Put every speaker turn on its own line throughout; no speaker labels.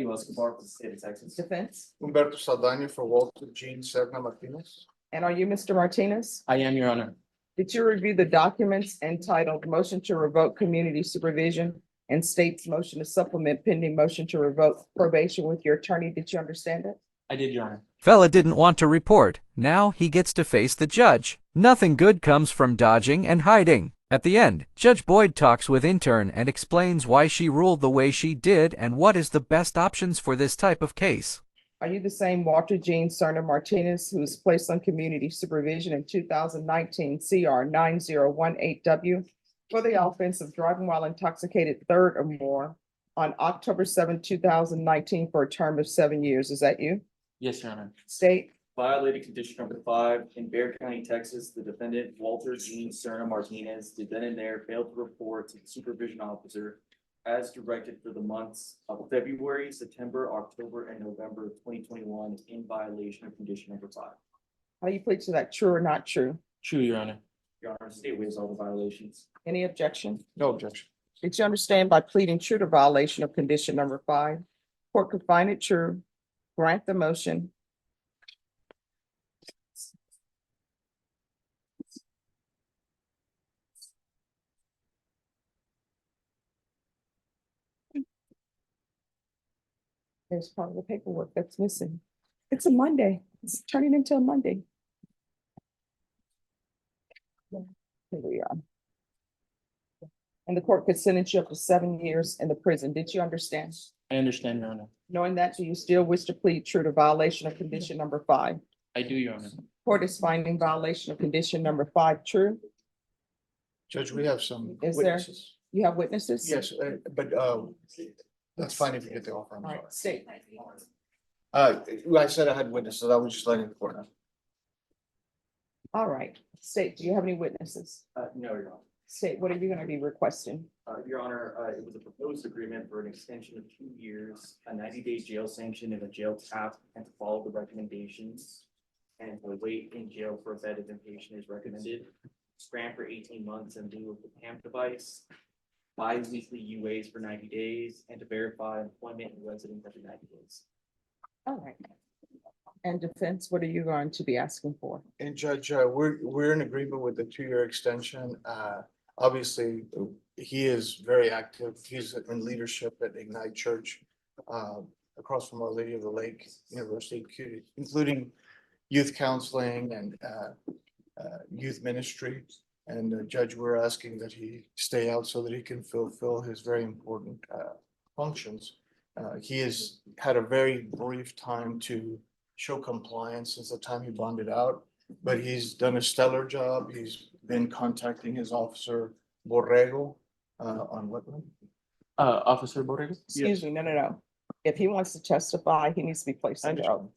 Antonio Escobar for the state of Texas.
Defense.
Humberto Saldaña for Walter Jean Serna Martinez.
And are you Mr. Martinez?
I am, Your Honor.
Did you review the documents entitled Motion to Revoke Community Supervision and State's Motion to Supplement Pending Motion to Revoke Probation with your attorney? Did you understand it?
I did, Your Honor.
Fella didn't want to report. Now he gets to face the judge. Nothing good comes from dodging and hiding. At the end, Judge Boyd talks with intern and explains why she ruled the way she did and what is the best options for this type of case.
Are you the same Walter Jean Cerner Martinez who was placed on community supervision in 2019 CR 9018W for the offense of driving while intoxicated third or more on October 7, 2019 for a term of 7 years? Is that you?
Yes, Your Honor.
State.
Violated condition number 5 in Bexar County, Texas. The defendant, Walter Jean Serna Martinez, did then and there fail to report to the supervision officer as directed for the months of February, September, October, and November of 2021 in violation of condition number 5.
How do you plead to that? True or not true?
True, Your Honor. Your Honor, state waives all the violations.
Any objection?
No objection.
Did you understand by pleading true to violation of condition number 5? Court could find it true, grant the motion. There's part of the paperwork that's missing. It's a Monday. It's turning into a Monday. Here we are. And the court could sentence you up to 7 years in the prison. Did you understand?
I understand, Your Honor.
Knowing that, do you still wish to plead true to violation of condition number 5?
I do, Your Honor.
Court is finding violation of condition number 5 true.
Judge, we have some
Is there-
witnesses.
You have witnesses?
Yes, but that's fine if you get the offer. I'm
All
sorry.
right, state.
I said I had witnesses. I was just letting the court know.
All right, state, do you have any witnesses?
No, Your Honor.
State, what are you gonna be requesting?
Your Honor, it was a proposed agreement for an extension of 2 years, a 90-day jail sanction and a jail cap, and to follow the recommendations. And to wait in jail for a bed if inpatient is recommended. Grant for 18 months in lieu of the PAMP device. Bi-weekly UAs for 90 days, and to verify employment and residence every 90 days.
All right. And defense, what are you going to be asking for?
And Judge, we're in agreement with the 2-year extension. Obviously, he is very active. He's in leadership at Ignite Church across from Our Lady of the Lake University, including youth counseling and youth ministry. And Judge, we're asking that he stay out so that he can fulfill his very important functions. He has had a very brief time to show compliance since the time he bonded out, but he's done a stellar job. He's been contacting his officer Borrego on what?
Officer Borrego?
Excuse me, no. If he wants to testify, he needs to be placed under oath.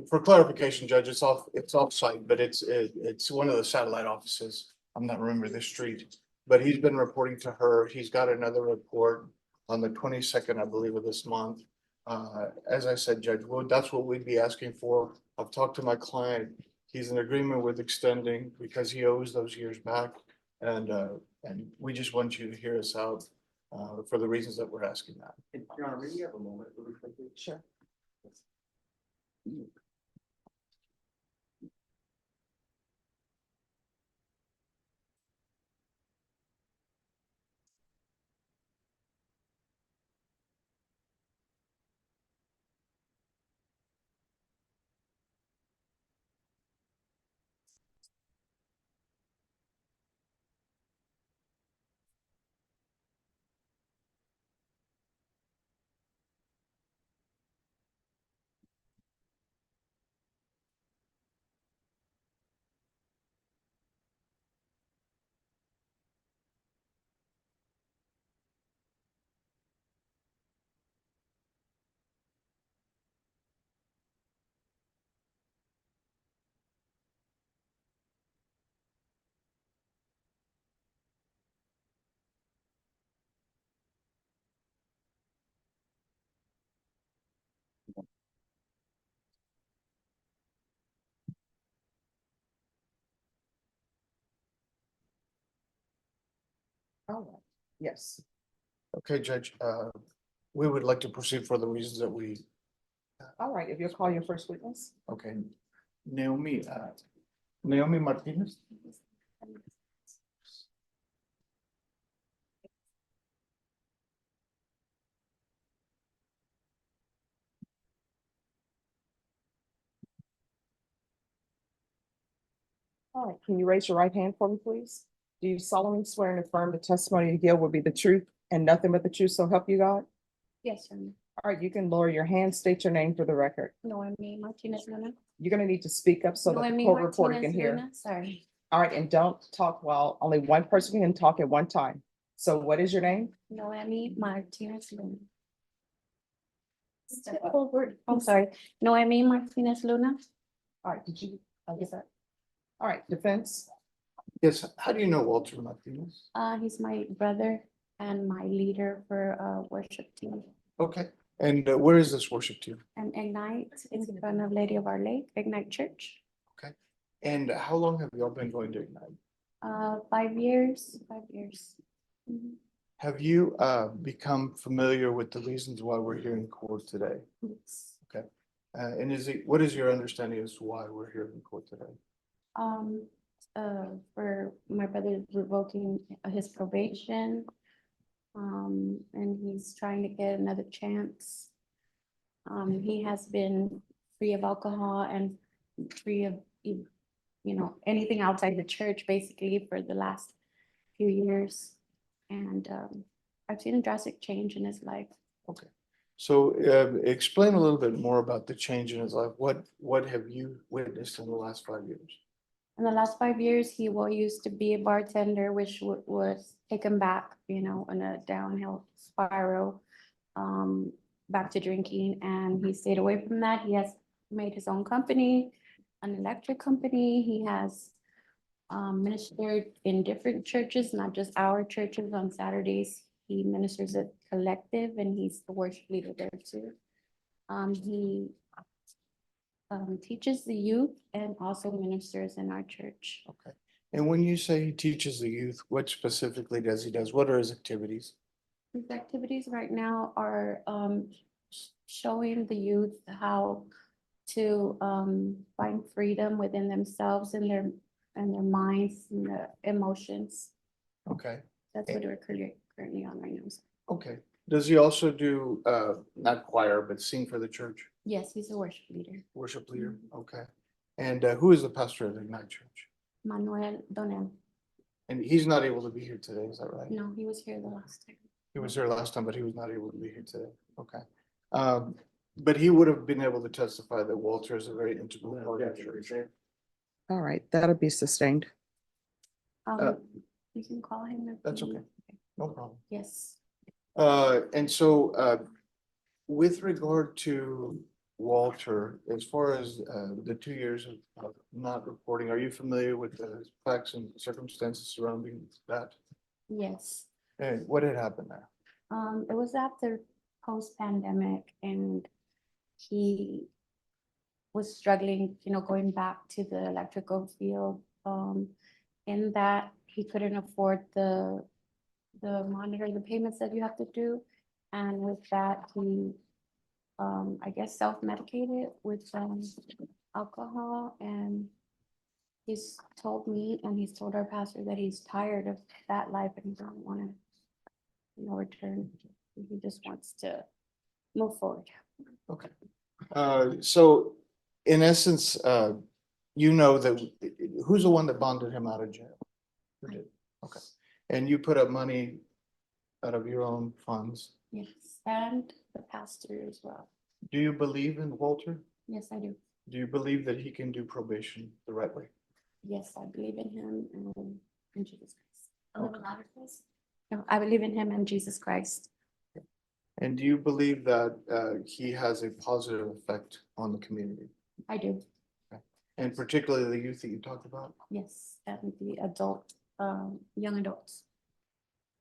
For clarification, Judge, it's off-site, but it's one of the satellite offices. I'm not remembering the street, but he's been reporting to her. He's got another report on the 22nd, I believe, of this month. As I said, Judge, well, that's what we'd be asking for. I've talked to my client. He's in agreement with extending because he owes those years back. And we just want you to hear us out for the reasons that we're asking that.
Your Honor, maybe you have a moment really quickly?
Sure. All right, yes.
Okay, Judge, we would like to proceed for the reasons that we,
All right, if you'll call your first witness.
okay. Naomi Martinez.
All right, can you raise your right hand for me, please? Do you solemnly swear and affirm the testimony you give will be the truth and nothing but the truth, so help you God?
Yes, Your Honor.
All right, you can lower your hand, state your name for the record.
Noemi Martinez Luna.
You're gonna need to speak up so that the
Noemi
court reporter can
Martinez
hear.
Luna, sorry.
All right, and don't talk while only one person can talk at one time. So what is your name?
Noemi Martinez Luna. Step forward. I'm sorry. Noemi Martinez Luna.
All right, did you, I guess that. All right, defense.
Yes, how do you know Walter Martinez?
He's my brother and my leader for worship team.
Okay, and where is this worship team?
And Ignite is in front of Lady of Our Lake, Ignite Church.
And how long have y'all been going to Ignite?
5 years, 5 years. Mhm.
Have you become familiar with the reasons why we're here in court today?
Yes.
And what is your understanding as to why we're here in court today?
For my brother revoking his probation. And he's trying to get another chance. He has been free of alcohol and free of, anything outside the church basically for the last few years. And, I've seen a drastic change in his life.
So explain a little bit more about the change in his life. What have you witnessed in the last 5 years?
In the last 5 years, he used to be a bartender, which was taken back, in a downhill spiral, back to drinking, and he stayed away from that. He has made his own company, an electric company. He has ministered in different churches, not just our churches. On Saturdays, he ministers at Collective, and he's the worship leader there too. He teaches the youth and also ministers in our church.
Okay. And when you say he teaches the youth, what specifically does he does? What are his activities?
His activities right now are showing the youth how to find freedom within themselves and their minds and their emotions.
Okay,
That's what we're currently on right now.
okay. Does he also do not choir, but sing for the church?
Yes, he's a worship leader.
Worship leader, okay. And who is the pastor of Ignite Church?
Manuel Donel.
And he's not able to be here today, is that right?
No, he was here the last time.
He was here last time, but he was not able to be here today. Okay. But he would have been able to testify that Walter is a very integral part of the church.
All right, that'll be sustained.
You can call him. if
That's
you-
okay. No problem.
Yes.
And so with regard to Walter, as far as the 2 years of not reporting, are you familiar with the facts and circumstances surrounding that?
Yes.
And what had happened there?
It was after post-pandemic and he was struggling, going back to the electrical field. In that he couldn't afford the monitor, the payments that you have to do. And with that, he, I guess, self-medicated with alcohol, and he's told me and he's told our pastor that he's tired of that life and he doesn't want to, return. He just wants to move forward.
Okay. So in essence, you know that who's the one that bonded him out of jail? Who did? Okay. And you put up money out of your own funds.
Yes, and the pastor as well.
Do you believe in Walter?
Yes, I do.
Do you believe that he can do probation the right way?
Yes, I believe in him and in Jesus Christ.
Okay.
No, I believe in him and Jesus Christ.
And do you believe that he has a positive effect on the community?
I do.
And particularly the youth that you talked about?
Yes, and the young adults.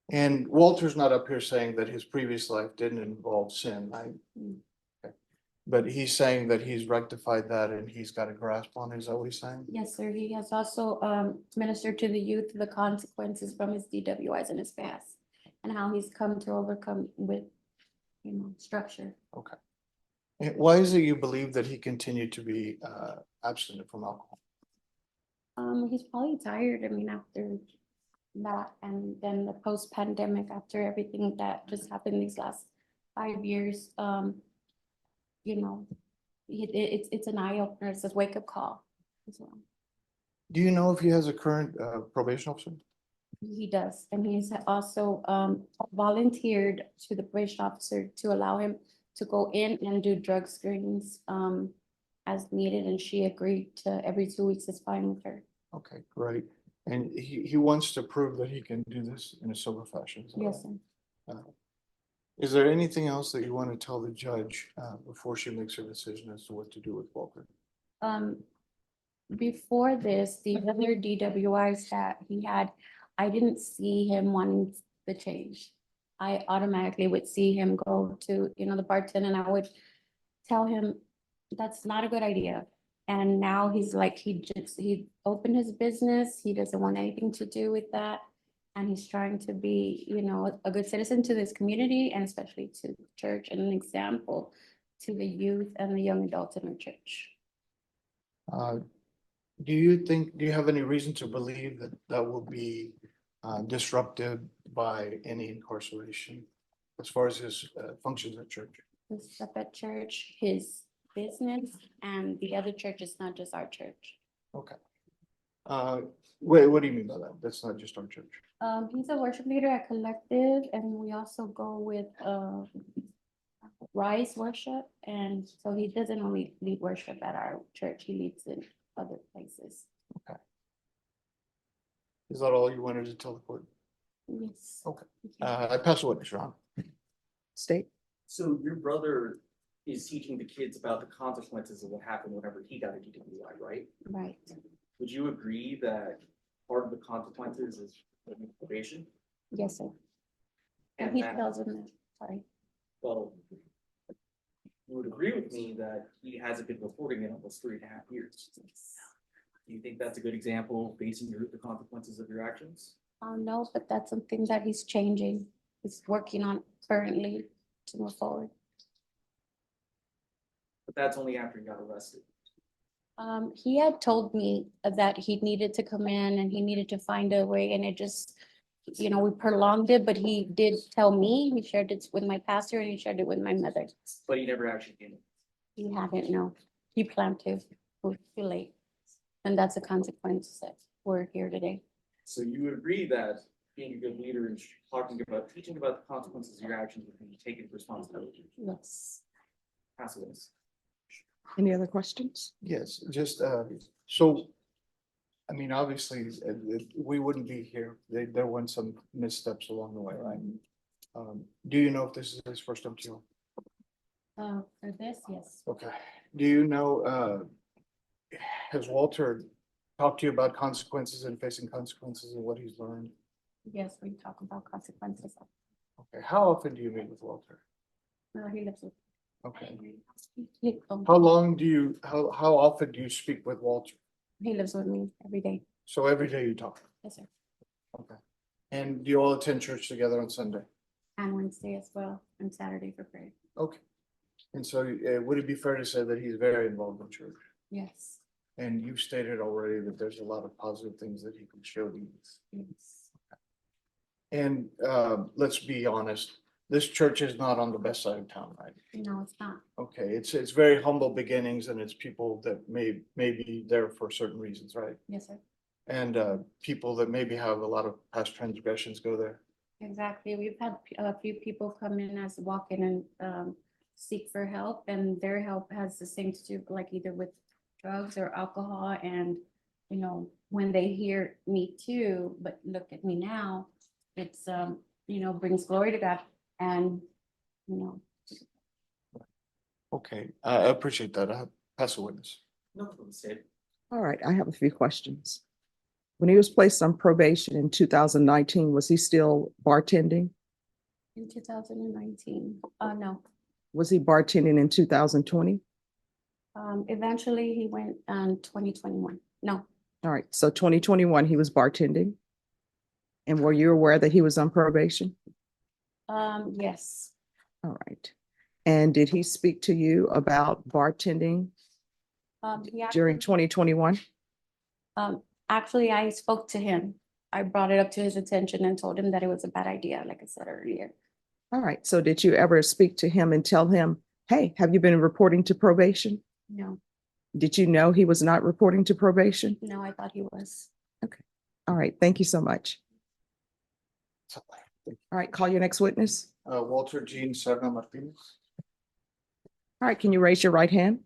And Walter's not up here saying that his previous life didn't involve sin, right?
Mm.
Okay. But he's saying that he's rectified that and he's got a grasp on it, is that what he's saying?
Yes, sir. He has also ministered to the youth the consequences from his DWIs in his past and how he's come to overcome with structure.
And why is it you believe that he continued to be abstinent from alcohol?
He's probably tired, I mean, after that, and then the post-pandemic, after everything that just happened these last 5 years, it's an eye opener, it's a wake-up call as well.
Do you know if he has a current probation officer?
He does, and he's also volunteered to the probation officer to allow him to go in and do drug screenings as needed, and she agreed to every 2 weeks is fine with her.
Okay, great. And he wants to prove that he can do this in a sober fashion. Is that
Yes,
right?
sir.
Is there anything else that you want to tell the judge before she makes her decision as to what to do with Walker?
Before this, the other DWIs that he had, I didn't see him wanting the change. I automatically would see him go to, the bartender, and I would tell him, that's not a good idea. And now he's like, he opened his business. He doesn't want anything to do with that. And he's trying to be, a good citizen to this community and especially to the church and an example to the youth and the young adults in our church.
Do you have any reason to believe that that will be disrupted by any incarceration as far as his functions at church?
His stuff at church, his business, and the other church is not just our church.
Okay. Wait, what do you mean by that? That's not just our church.
He's a worship leader at Collective, and we also go with Rise Worship, and so he doesn't only lead worship at our church, he leads in other places.
Okay. Is that all you wanted to tell the court?
Yes.
Okay. I pass the witness, Your Honor.
State.
So your brother is teaching the kids about the consequences of what happened whenever he got a DWI, right?
Right.
Would you agree that part of the consequences is probation?
Yes, sir. And
And
he
that,
tells him that, sorry.
well, you would agree with me that he hasn't been reporting in almost 3.5 years. Do you think that's a good example of facing the consequences of your actions?
No, but that's something that he's changing. He's working on currently to move forward.
But that's only after he got arrested.
He had told me that he needed to come in and he needed to find a way, and it just, we prolonged it, but he did tell me, he shared it with my pastor and he shared it with my mother.
But he never actually came.
He hadn't, no. He planned to, it was too late. And that's a consequence that we're here today.
So you would agree that being a good leader and teaching about the consequences of your actions would be taking responsibility.
Yes.
Pass the witness.
Any other questions?
Yes, just, so, I mean, obviously, we wouldn't be here. There weren't some missteps along the way, right? Do you know if this is his first MTO?
For this, yes.
Okay. Do you know, has Walter talked to you about consequences and facing consequences and what he's learned?
Yes, we talk about consequences.
Okay, how often do you meet with Walter?
He lives with.
Okay.
He
How long do you, how often do you speak with Walter?
lives with me every day.
So every day you talk?
Yes, sir.
Okay. And do you all attend church together on Sunday?
And Wednesday as well, and Saturday for prayer.
Okay. And so would it be fair to say that he's very involved in church?
Yes,
And you've stated already that there's a lot of positive things that he can show these.
yes.
And let's be honest, this church is not on the best side of town, right?
No, it's not.
Okay, it's very humble beginnings and it's people that may be there for certain reasons, right?
Yes, sir.
And people that maybe have a lot of past transgressions go there.
Exactly. We've had a few people come in as walk in and seek for help, and their help has the same to do, like either with drugs or alcohol. And, when they hear me too, but look at me now, it's, brings glory to God. And,
Okay, I appreciate that. I pass the witness.
No problem, Sid.
All right, I have a few questions. When he was placed on probation in 2019, was he still bartending?
in 2019, no.
Was he bartending in 2020?
Eventually he went on 2021. No,
All right, so 2021, he was bartending. And were you aware that he was on probation?
yes.
All right. And did he speak to you about bartending
He
during
actually,
2021?
actually, I spoke to him. I brought it up to his attention and told him that it was a bad idea, like I said earlier.
All right. So did you ever speak to him and tell him, hey, have you been reporting to probation?
No,
Did you know he was not reporting to probation?
no, I thought he was.
All right. Thank you so much. All right. Call your next witness.
Walter Jean Serna Martinez.
All right. Can you raise your right hand?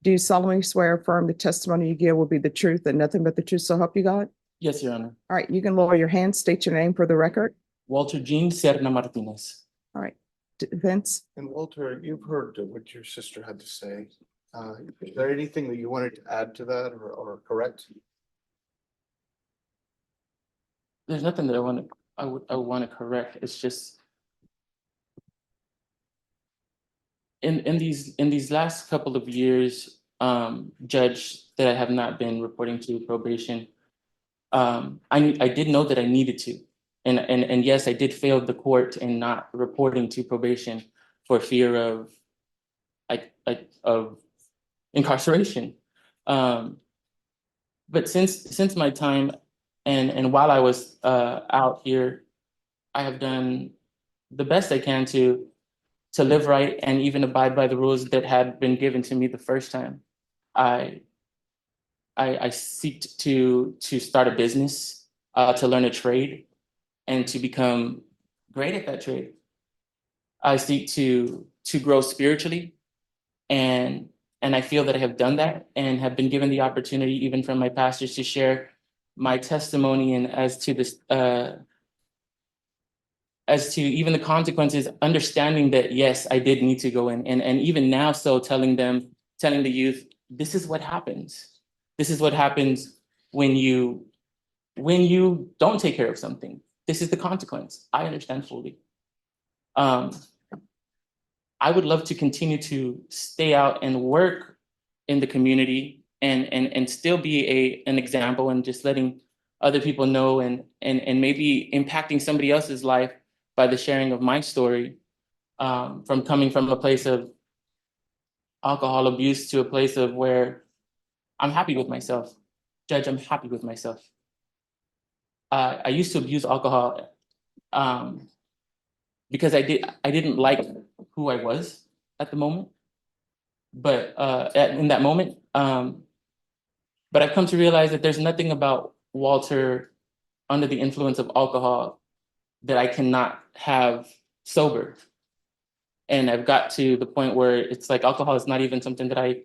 Do you solemnly swear or affirm the testimony you give will be the truth and nothing but the truth, so help you God?
Yes, Your Honor.
All right. You can lower your hand, state your name for the record.
Walter Jean Serna Martinez.
All right. Vince?
And Walter, you've heard what your sister had to say. Is there anything that you wanted to add to that or correct?
There's nothing that I would want to correct. It's just in these last couple of years, Judge, that I have not been reporting to probation. I did know that I needed to. And yes, I did fail the court in not reporting to probation for fear of incarceration. But since my time and while I was out here, I have done the best I can to live right and even abide by the rules that had been given to me the first time. I seeked to start a business, to learn a trade, and to become great at that trade. I seek to grow spiritually, and I feel that I have done that and have been given the opportunity, even from my pastors, to share my testimony and as to this, as to even the consequences, understanding that yes, I did need to go in, and even now, so telling the youth, this is what happens. This is what happens when you don't take care of something. This is the consequence. I understand fully. I would love to continue to stay out and work in the community and still be an example and just letting other people know and maybe impacting somebody else's life by the sharing of my story, from coming from a place of alcohol abuse to a place of where I'm happy with myself. Judge, I'm happy with myself. I used to abuse alcohol because I didn't like who I was at the moment, but in that moment. But I've come to realize that there's nothing about Walter under the influence of alcohol that I cannot have sober. And I've got to the point where it's like alcohol is not even something that I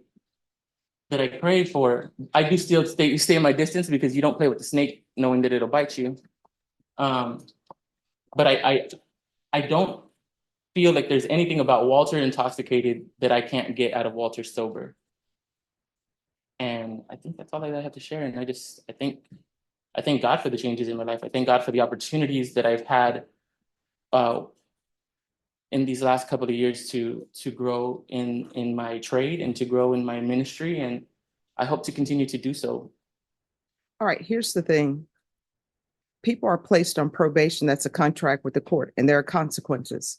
pray for. I do still stay in my distance because you don't play with the snake knowing that it'll bite you. But I don't feel like there's anything about Walter intoxicated that I can't get out of Walter sober. And I think that's all I have to share. And I thank God for the changes in my life. I thank God for the opportunities that I've had in these last couple of years to grow in my trade and to grow in my ministry. And I hope to continue to do so.
All right, here's the thing. People are placed on probation. That's a contract with the court, and there are consequences.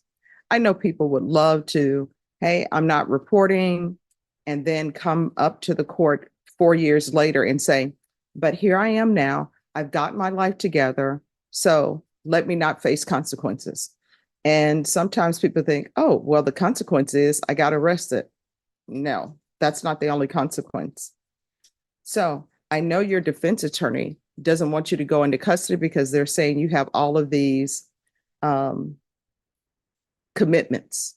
I know people would love to, hey, I'm not reporting, and then come up to the court 4 years later and say, but here I am now. I've got my life together, so let me not face consequences. And sometimes people think, oh, well, the consequence is I got arrested. No, that's not the only consequence. So I know your defense attorney doesn't want you to go into custody because they're saying you have all of these commitments,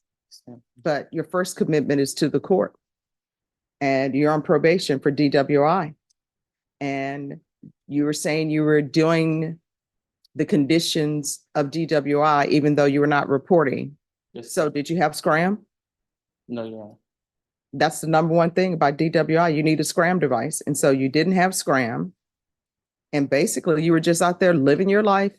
but your first commitment is to the court and you're on probation for DWI. And you were saying you were doing the conditions of DWI, even though you were not reporting.
Yes.
So did you have scram?
No, Your Honor.
That's the number one thing about DWI. You need a scram device. And so you didn't have scram. And basically you were just out there living your life.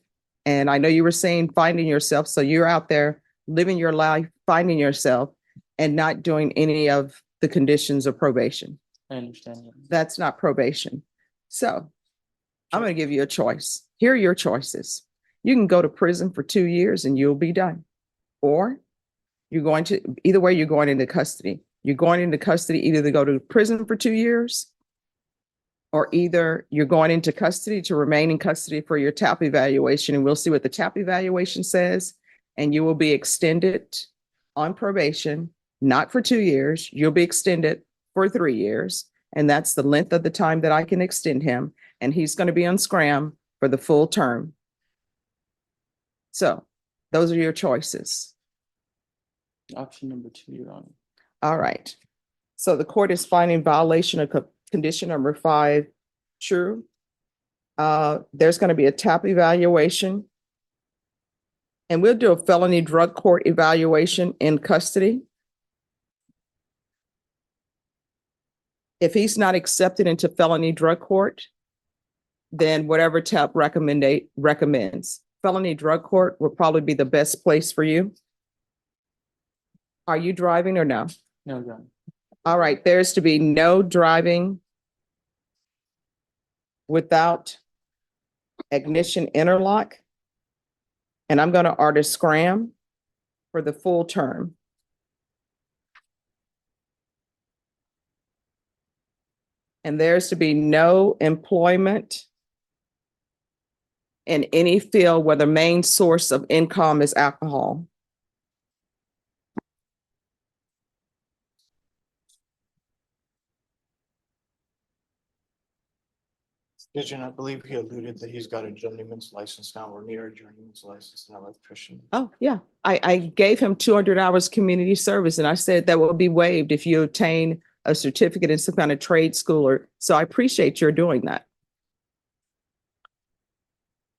And I know you were saying finding yourself. So you're out there living your life, finding yourself, and not doing any of the conditions of probation.
I understand.
That's not probation. So I'm going to give you a choice. Here are your choices. You can go to prison for 2 years and you'll be done. Or You're going to, either way, you're going into custody. You're going into custody either to go to prison for 2 years, or either you're going into custody to remain in custody for your TAP evaluation, and we'll see what the TAP evaluation says, and you will be extended on probation, not for 2 years. You'll be extended for 3 years, and that's the length of the time that I can extend him, and he's going to be on scram for the full term. So those are your choices.
Option number 2, Your Honor.
All right. So the court is finding violation of condition number 5 true. There's going to be a TAP evaluation. And we'll do a felony drug court evaluation in custody. If he's not accepted into felony drug court, then whatever TAP recommends. Felony drug court will probably be the best place for you. Are you driving or no?
No, Your Honor.
All right, there's to be no driving without ignition interlock. And I'm going to order scram for the full term. And there's to be no employment in any field where the main source of income is alcohol.
Did you not believe he alluded that he's got a journeyman's license now, or near a journeyman's license now, electrician?
Oh, yeah. I gave him 200 hours community service, and I said that will be waived if you obtain a certificate in some kind of trade school. Or so I appreciate your doing that.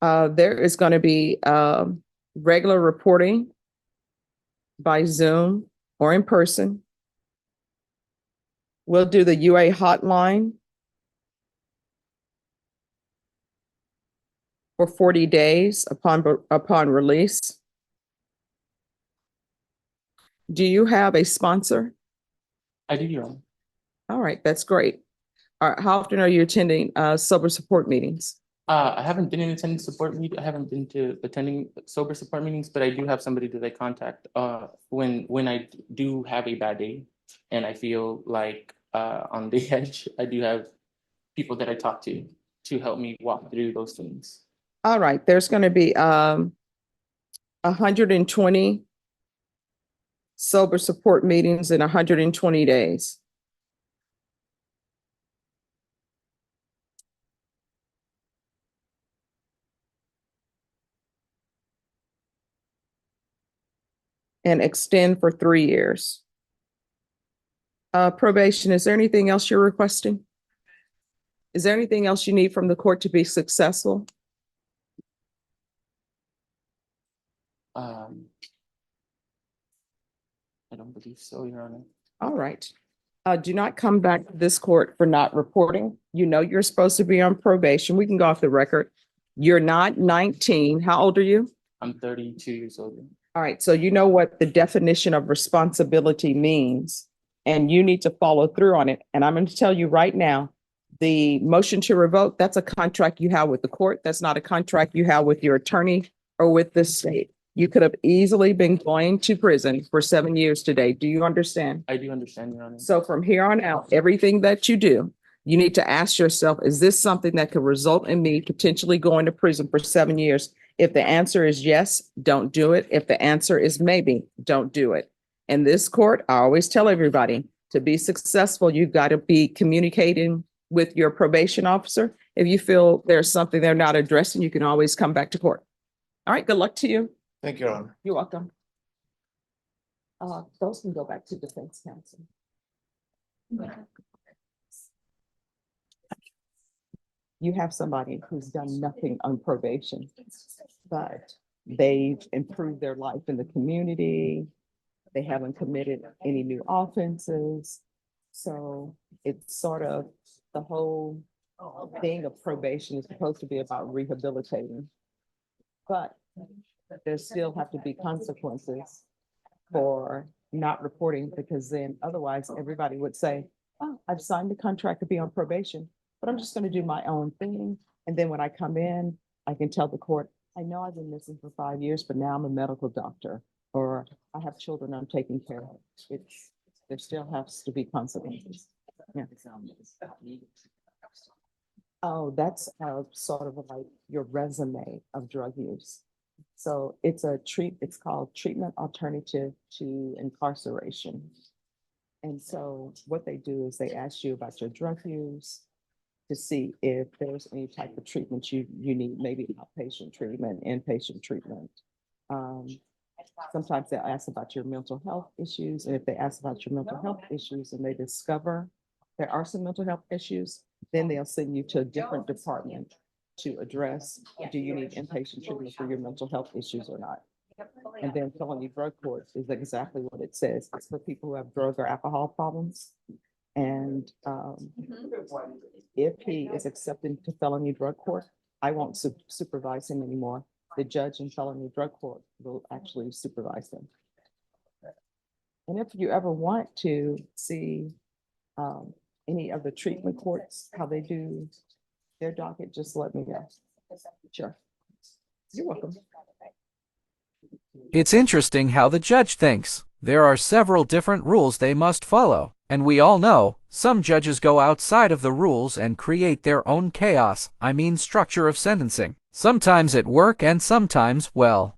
There is going to be regular reporting by Zoom or in person. We'll do the UA hotline for 40 days upon release. Do you have a sponsor?
I do, Your Honor.
All right, that's great. How often are you attending sober support meetings?
I haven't been in attending support meet. I haven't been to attending sober support meetings, but I do have somebody that I contact when I do have a bad day and I feel like on the edge. I do have people that I talk to help me walk through those things.
All right, there's going to be 120 sober support meetings in 120 days. And extend for 3 years. Probation, is there anything else you're requesting? Is there anything else you need from the court to be successful?
I don't believe so, Your Honor.
All right. Do not come back to this court for not reporting. You know you're supposed to be on probation. We can go off the record. You're not 19. How old are you?
I'm 32 years old.
All right, so you know what the definition of responsibility means, and you need to follow through on it. And I'm going to tell you right now, the motion to revoke, that's a contract you have with the court. That's not a contract you have with your attorney or with the state. You could have easily been going to prison for 7 years today. Do you understand?
I do understand, Your Honor.
So from here on out, everything that you do, you need to ask yourself, is this something that could result in me potentially going to prison for 7 years? If the answer is yes, don't do it. If the answer is maybe, don't do it. In this court, I always tell everybody, to be successful, you've got to be communicating with your probation officer. If you feel there's something they're not addressing, you can always come back to court. All right, good luck to you.
Thank you, Your Honor.
You're welcome. Those can go back to defense counsel. You have somebody who's done nothing on probation, but they've improved their life in the community. They haven't committed any new offenses. So it's sort of the whole thing of probation is supposed to be about rehabilitating. But there still have to be consequences for not reporting, because then otherwise everybody would say, oh, I've signed the contract to be on probation, but I'm just going to do my own thing. And then when I come in, I can tell the court, I know I've been missing for 5 years, but now I'm a medical doctor, or I have children I'm taking care of. There still has to be consequences. Yeah. Oh, that's sort of like your resume of drug use. So it's called treatment alternative to incarceration. And so what they do is they ask you about your drug use to see if there's any type of treatment you need, maybe outpatient treatment, inpatient treatment. Sometimes they'll ask about your mental health issues, and if they ask about your mental health issues and they discover there are some mental health issues, then they'll send you to a different department to address, do you need inpatient treatment for your mental health issues or not? And then felony drug court is exactly what it says. It's for people who have drug or alcohol problems. And if he is accepted to felony drug court, I won't supervise him anymore. The judge in felony drug court will actually supervise them. And if you ever want to see any of the treatment courts, how they do their docket, just let me know. Sure. You're welcome.
It's interesting how the judge thinks. There are several different rules they must follow, and we all know some judges go outside of the rules and create their own chaos, structure of sentencing. Sometimes it works and sometimes, well,